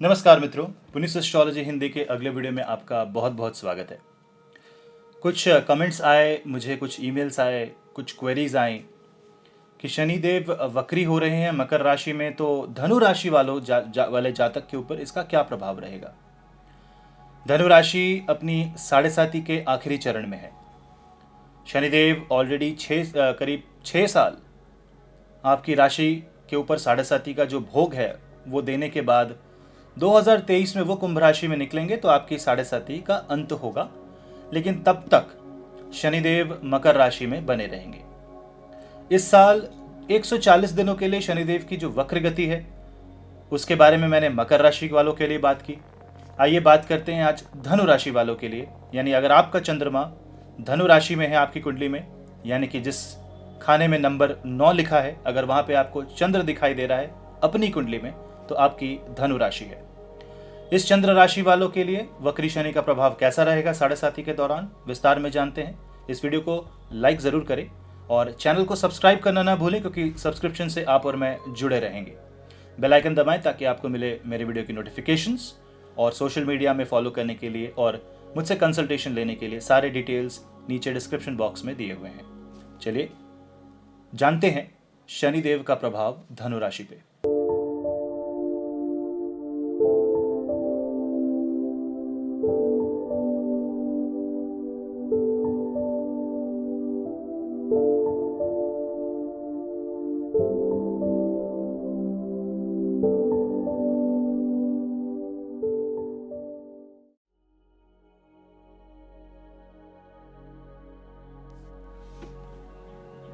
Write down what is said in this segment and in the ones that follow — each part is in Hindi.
नमस्कार मित्रों, पुनिस एस्ट्रोलॉजी हिंदी के अगले वीडियो में आपका बहुत बहुत स्वागत है। कुछ कमेंट्स आए, मुझे कुछ ईमेल्स आए, कुछ क्वेरीज आई कि शनिदेव वक्री हो रहे हैं मकर राशि में, तो धनु राशि वाले जातक के ऊपर इसका क्या प्रभाव रहेगा। धनु राशि अपनी साढ़े साती के आखिरी चरण में है। शनिदेव ऑलरेडी करीब 6 साल आपकी राशि के ऊपर साढ़े साती का जो भोग है वो देने के बाद 2023 में वो कुंभ राशि में निकलेंगे, तो आपकी साढ़े साती का अंत होगा। लेकिन तब तक शनिदेव मकर राशि में बने रहेंगे। इस साल 140 दिनों के लिए शनिदेव की जो वक्र गति है उसके बारे में मैंने मकर राशि वालों के लिए बात की। आइए बात करते हैं आज धनु राशि वालों के लिए। यानी अगर आपका चंद्रमा धनु राशि में है आपकी कुंडली में, यानी कि जिस खाने में नंबर 9 लिखा है, अगर वहां पे आपको चंद्र दिखाई दे रहा है अपनी कुंडली में, तो आपकी धनु राशि है। इस चंद्र राशि वालों के लिए वक्री शनि का प्रभाव कैसा रहेगा साढ़े साती के दौरान, विस्तार में जानते हैं। इस वीडियो को लाइक जरूर करें और चैनल को सब्सक्राइब करना ना भूलें, क्योंकि सब्सक्रिप्शन से आप और मैं जुड़े रहेंगे। बेल आइकन दबाएं ताकि आपको मिले मेरे वीडियो की नोटिफिकेशंस। और सोशल मीडिया में फॉलो करने के लिए और मुझसे कंसल्टेशन लेने के लिए सारे डिटेल्स नीचे डिस्क्रिप्शन बॉक्स में दिए हुए हैं। चलिए जानते हैं शनिदेव का प्रभाव धनु राशि पे।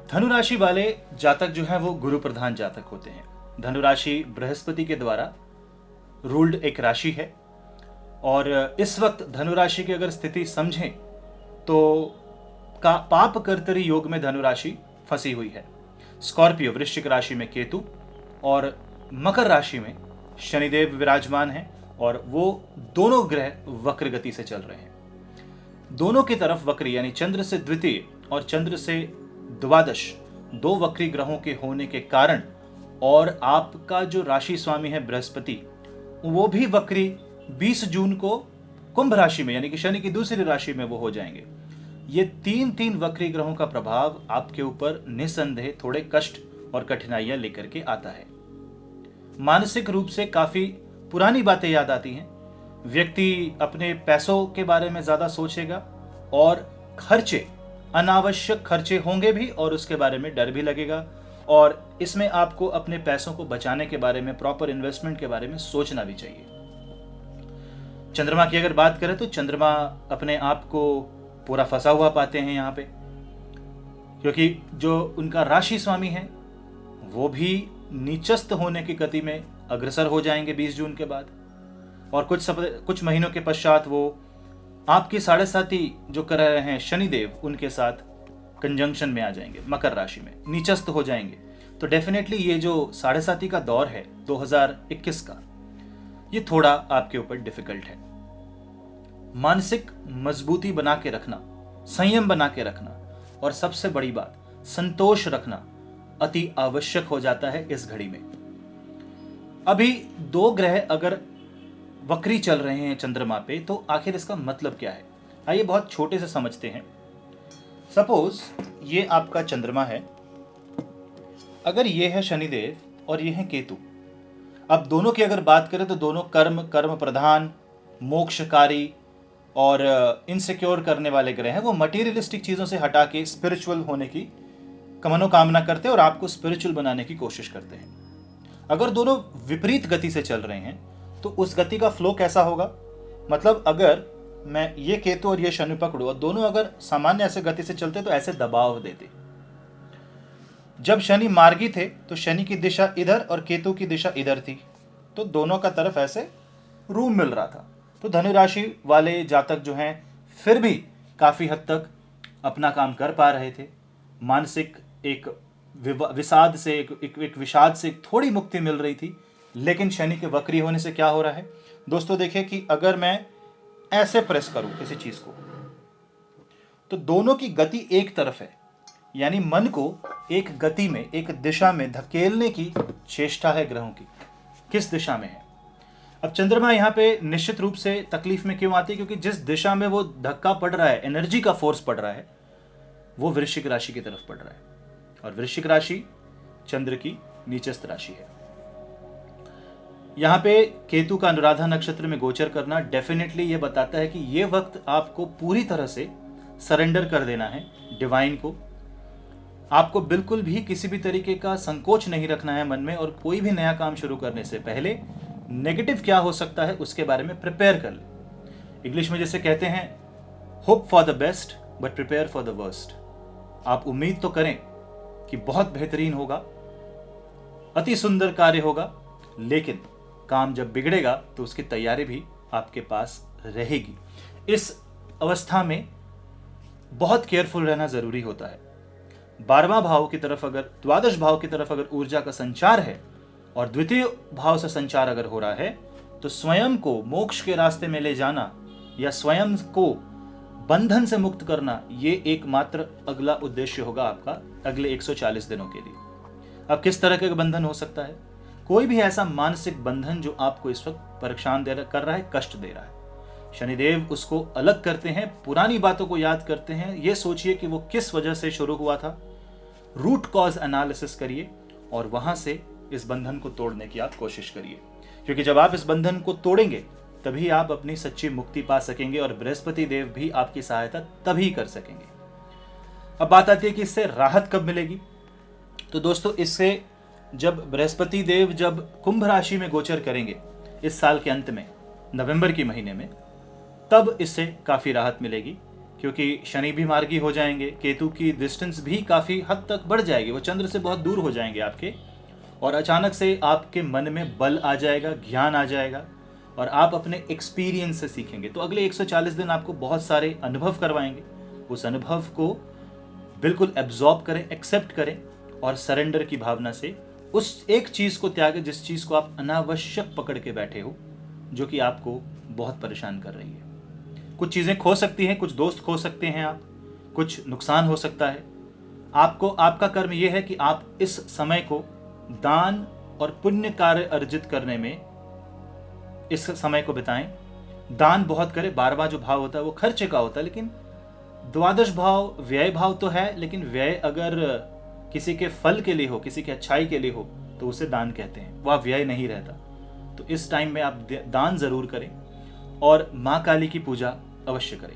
धनु राशि वाले जातक जो हैं वो गुरु प्रधान जातक होते हैं। धनु राशि बृहस्पति के द्वारा रूल्ड एक राशि है और इस वक्त धनु राशि की अगर स्थिति समझें तो पाप कर्तरी योग में धनु राशि फंसी हुई है। स्कॉर्पियो वृश्चिक राशि में केतु और मकर राशि में शनिदेव विराजमान हैं और वो दोनों ग्रह वक्र गति से चल रहे हैं। दोनों की तरफ वक्री यानी चंद्र से द्वितीय और चंद्र से द्वादश दो वक्री ग्रहों के होने के कारण, और आपका जो राशि स्वामी है बृहस्पति वो भी वक्री 20 जून को कुंभ राशि में यानी कि शनि की दूसरी राशि में वो हो जाएंगे। ये तीन वक्री ग्रहों का प्रभाव आपके ऊपर निसंदेह थोड़े कष्ट और कठिनाइयां लेकर के आता है। मानसिक रूप से काफी पुरानी बातें याद आती हैं। व्यक्ति अपने पैसों के बारे में ज्यादा सोचेगा और अनावश्यक खर्चे होंगे भी, और उसके बारे में डर भी लगेगा। और इसमें आपको अपने पैसों को बचाने के बारे में, प्रॉपर इन्वेस्टमेंट के बारे में सोचना भी चाहिए। चंद्रमा की अगर बात करें तो चंद्रमा अपने आप को पूरा फंसा हुआ पाते हैं यहाँ पे, क्योंकि जो उनका राशि स्वामी है वो भी नीचस्थ होने की गति में अग्रसर हो जाएंगे 20 जून के बाद। और कुछ महीनों के पश्चात वो आपकी साढ़े साती जो कर रहे हैं शनिदेव, उनके साथ कंजंक्शन में आ जाएंगे, मकर राशि में नीचस्थ हो जाएंगे। तो डेफिनेटली ये जो साढ़े साती का दौर है 2021 का, ये थोड़ा आपके ऊपर डिफिकल्ट है। मानसिक मजबूती बना के रखना, संयम बना के रखना और सबसे बड़ी बात संतोष रखना अति आवश्यक हो जाता है इस घड़ी में। अभी दो ग्रह अगर वक्री चल रहे हैं चंद्रमा पे, तो आखिर इसका मतलब क्या है, आइए बहुत छोटे से समझते हैं। सपोज ये आपका चंद्रमा है, अगर ये है शनिदेव और ये है केतु। अब दोनों की अगर बात करें तो दोनों कर्म प्रधान, मोक्षकारी और इनसिक्योर करने वाले ग्रह हैं। वो मटीरियलिस्टिक चीज़ों से हटा के स्पिरिचुअल होने की मनोकामना करते हैं और आपको स्पिरिचुअल बनाने की कोशिश करते हैं। अगर दोनों विपरीत गति से चल रहे हैं तो उस गति का फ्लो कैसा होगा, मतलब अगर मैं ये केतु और ये शनि पकड़ूं और दोनों अगर सामान्य ऐसे गति से चलते तो ऐसे दबाव देते। जब शनि मार्गी थे तो शनि की दिशा इधर और केतु की दिशा इधर थी, तो दोनों का तरफ ऐसे रूम मिल रहा था। तो धनु राशि वाले जातक जो हैं फिर भी काफी हद तक अपना काम कर पा रहे थे। मानसिक एक विषाद से एक विषाद से थोड़ी मुक्ति मिल रही थी। लेकिन शनि के वक्री होने से क्या हो रहा है दोस्तों, देखिए कि अगर मैं ऐसे प्रेस करूं किसी चीज को तो दोनों की गति एक तरफ है, यानी मन को एक गति में, एक दिशा में धकेलने की चेष्टा है ग्रहों की। किस दिशा में है? अब चंद्रमा यहाँ पे निश्चित रूप से तकलीफ में क्यों आती है, क्योंकि जिस दिशा में वो धक्का पड़ रहा है, एनर्जी का फोर्स पड़ रहा है, वो वृश्चिक राशि की तरफ पड़ रहा है, और वृश्चिक राशि चंद्र की नीचस्थ राशि है। यहाँ पे केतु का अनुराधा नक्षत्र में गोचर करना डेफिनेटली ये बताता है कि ये वक्त आपको पूरी तरह से सरेंडर कर देना है डिवाइन को। आपको बिल्कुल भी किसी भी तरीके का संकोच नहीं रखना है मन में, और कोई भी नया काम शुरू करने से पहले नेगेटिव क्या हो सकता है उसके बारे में प्रिपेयर कर ले। इंग्लिश में जैसे कहते हैं, hope for the best but prepare for the worst. आप उम्मीद तो करें कि बहुत बेहतरीन होगा, अति सुंदर कार्य होगा, लेकिन काम जब बिगड़ेगा तो उसकी तैयारी भी आपके पास रहेगी। इस अवस्था में बहुत केयरफुल रहना जरूरी होता है। 12वां भाव की तरफ अगर, द्वादश भाव की तरफ अगर ऊर्जा का संचार है और द्वितीय भाव से संचार अगर हो रहा है, तो स्वयं को मोक्ष के रास्ते में ले जाना या स्वयं को बंधन से मुक्त करना, ये एकमात्र अगला उद्देश्य होगा आपका अगले 140 दिनों के लिए। अब किस तरह का बंधन हो सकता है? कोई भी ऐसा मानसिक बंधन जो आपको इस वक्त परेशान कर रहा है, कष्ट दे रहा है। शनिदेव उसको अलग करते हैं, पुरानी बातों को याद करते हैं, ये सोचिए कि वो किस वजह से शुरू हुआ था, रूट कॉज एनालिसिस करिए और वहां से इस बंधन को तोड़ने की आप कोशिश करिए, क्योंकि जब आप इस बंधन को तोड़ेंगे तभी आप अपनी सच्ची मुक्ति पा सकेंगे, और बृहस्पति देव भी आपकी सहायता तभी कर सकेंगे। अब बात आती है कि इससे राहत कब मिलेगी। तो दोस्तों, इससे जब बृहस्पति देव जब कुंभ राशि में गोचर करेंगे इस साल के अंत में, नवंबर के महीने में, तब इससे काफ़ी राहत मिलेगी, क्योंकि शनि भी मार्गी हो जाएंगे, केतु की डिस्टेंस भी काफ़ी हद तक बढ़ जाएगी, वो चंद्र से बहुत दूर हो जाएंगे आपके, और अचानक से आपके मन में बल आ जाएगा, ज्ञान आ जाएगा, और आप अपने एक्सपीरियंस से सीखेंगे। तो अगले 140 दिन आपको बहुत सारे अनुभव करवाएंगे। उस अनुभव को बिल्कुल एब्जॉर्ब करें, एक्सेप्ट करें, और सरेंडर की भावना से उस एक चीज़ को त्यागें जिस चीज़ को आप अनावश्यक पकड़ के बैठे हो, जो कि आपको बहुत परेशान कर रही है। कुछ चीज़ें खो सकती हैं, कुछ दोस्त खो सकते हैं आप, कुछ नुकसान हो सकता है आपको। आपका कर्म यह है कि आप इस समय को दान और पुण्य कार्य अर्जित करने में इस समय को बिताएं। दान बहुत करें। 12वां जो भाव होता है वो खर्चे का होता है, लेकिन द्वादश भाव व्यय भाव तो है, लेकिन व्यय अगर किसी के फल के लिए हो, किसी की अच्छाई के लिए हो, तो उसे दान कहते हैं, वह व्यय नहीं रहता। तो इस टाइम में आप दान जरूर करें और माँ काली की पूजा अवश्य करें।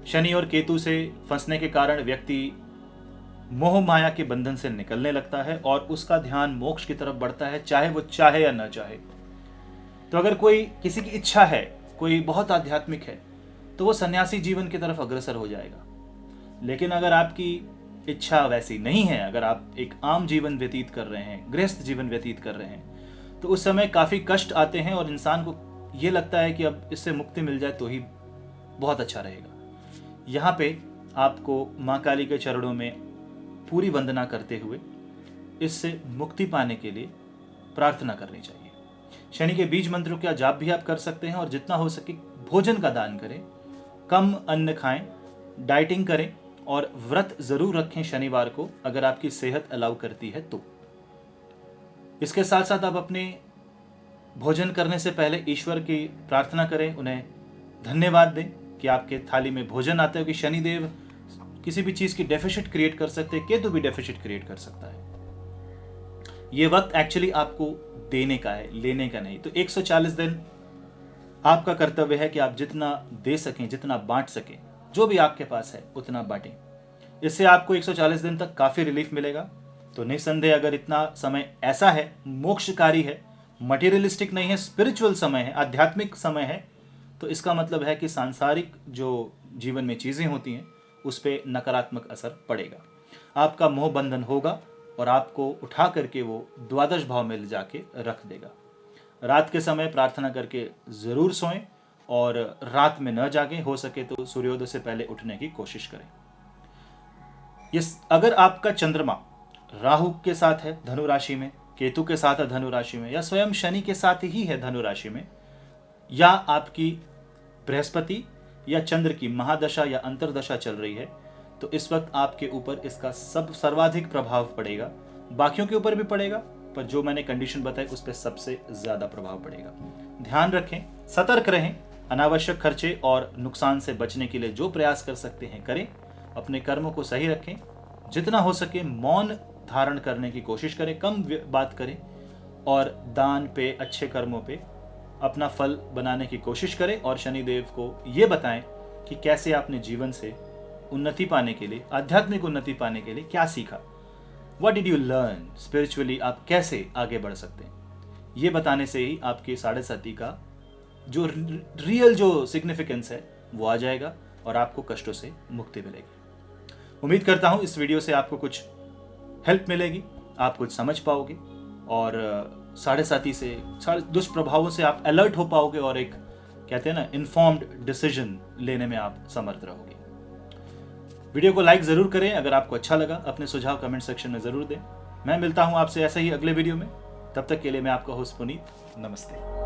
शनि और केतु से फंसने के कारण व्यक्ति मोह माया के बंधन से निकलने लगता है और उसका ध्यान मोक्ष की तरफ बढ़ता है, चाहे वो चाहे या न चाहे। तो अगर कोई किसी की इच्छा है, कोई बहुत आध्यात्मिक है, तो वो सन्यासी जीवन की तरफ अग्रसर हो जाएगा। लेकिन अगर आपकी इच्छा वैसी नहीं है, अगर आप एक आम जीवन व्यतीत कर रहे हैं, गृहस्थ जीवन व्यतीत कर रहे हैं, तो उस समय काफ़ी कष्ट आते हैं और इंसान को ये लगता है कि अब इससे मुक्ति मिल जाए तो ही बहुत अच्छा रहेगा। यहाँ पे आपको माँ काली के चरणों में पूरी वंदना करते हुए इससे मुक्ति पाने के लिए प्रार्थना करनी चाहिए। शनि के बीज मंत्रों का जाप भी आप कर सकते हैं और जितना हो सके भोजन का दान करें, कम अन्न खाएं, डाइटिंग करें और व्रत जरूर रखें शनिवार को, अगर आपकी सेहत अलाउ करती है तो। इसके साथ साथ आप अपने भोजन करने से पहले ईश्वर की प्रार्थना करें, उन्हें धन्यवाद दें कि आपके थाली में भोजन आता है, कि शनिदेव किसी भी चीज़ की डेफिसिट क्रिएट कर सकते हैं, केतु भी डेफिसिट क्रिएट कर सकता है। ये वक्त एक्चुअली आपको देने का है, लेने का नहीं। तो 140 दिन आपका कर्तव्य है कि आप जितना दे सकें, जितना बांट सकें, जो भी आपके पास है उतना बांटें। इससे आपको 140 दिन तक काफ़ी रिलीफ मिलेगा। तो निस्संदेह अगर इतना समय ऐसा है, मोक्षकारी है, मटेरियलिस्टिक नहीं है, स्पिरिचुअल समय है, आध्यात्मिक समय है, तो इसका मतलब है कि सांसारिक जो जीवन में चीज़ें होती हैं उस पर नकारात्मक असर पड़ेगा। आपका मोह बंधन होगा और आपको उठा करके वो द्वादश भाव में ले जाके रख देगा। रात के समय प्रार्थना करके ज़रूर सोएं और रात में न जागें, हो सके तो सूर्योदय से पहले उठने की कोशिश करें। अगर आपका चंद्रमा राहु के साथ है धनु राशि में, केतु के साथ है धनु राशि में, या स्वयं शनि के साथ ही है धनु राशि में, या आपकी बृहस्पति या चंद्र की महादशा या अंतरदशा चल रही है, तो इस वक्त आपके ऊपर इसका सर्वाधिक प्रभाव पड़ेगा। बाकियों के ऊपर भी पड़ेगा, पर जो मैंने कंडीशन बताई उस पर सबसे ज़्यादा प्रभाव पड़ेगा। ध्यान रखें, सतर्क रहें, अनावश्यक खर्चे और नुकसान से बचने के लिए जो प्रयास कर सकते हैं करें, अपने कर्मों को सही रखें, जितना हो सके मौन धारण करने की कोशिश करें, कम बात करें और दान पे, अच्छे कर्मों पे अपना फल बनाने की कोशिश करें और शनिदेव को ये बताएं कि कैसे आपने जीवन से उन्नति पाने के लिए, आध्यात्मिक उन्नति पाने के लिए क्या सीखा, what did you learn spiritually, आप कैसे आगे बढ़ सकते हैं। ये बताने से ही आपके 7.5 का जो रियल जो सिग्निफिकेंस है वो आ जाएगा और आपको कष्टों से मुक्ति मिलेगी। उम्मीद करता हूँ इस वीडियो से आपको कुछ हेल्प मिलेगी, आप कुछ समझ पाओगे और 7.5 से दुष्प्रभावों से आप अलर्ट हो पाओगे और एक कहते हैं ना इन्फॉर्म्ड डिसीजन लेने में आप समर्थ रहोगे। वीडियो को लाइक ज़रूर करें अगर आपको अच्छा लगा, अपने सुझाव कमेंट सेक्शन में ज़रूर दें। मैं मिलता हूं आपसे ऐसे ही अगले वीडियो में, तब तक के लिए मैं आपका होस्ट पुनीत, नमस्ते।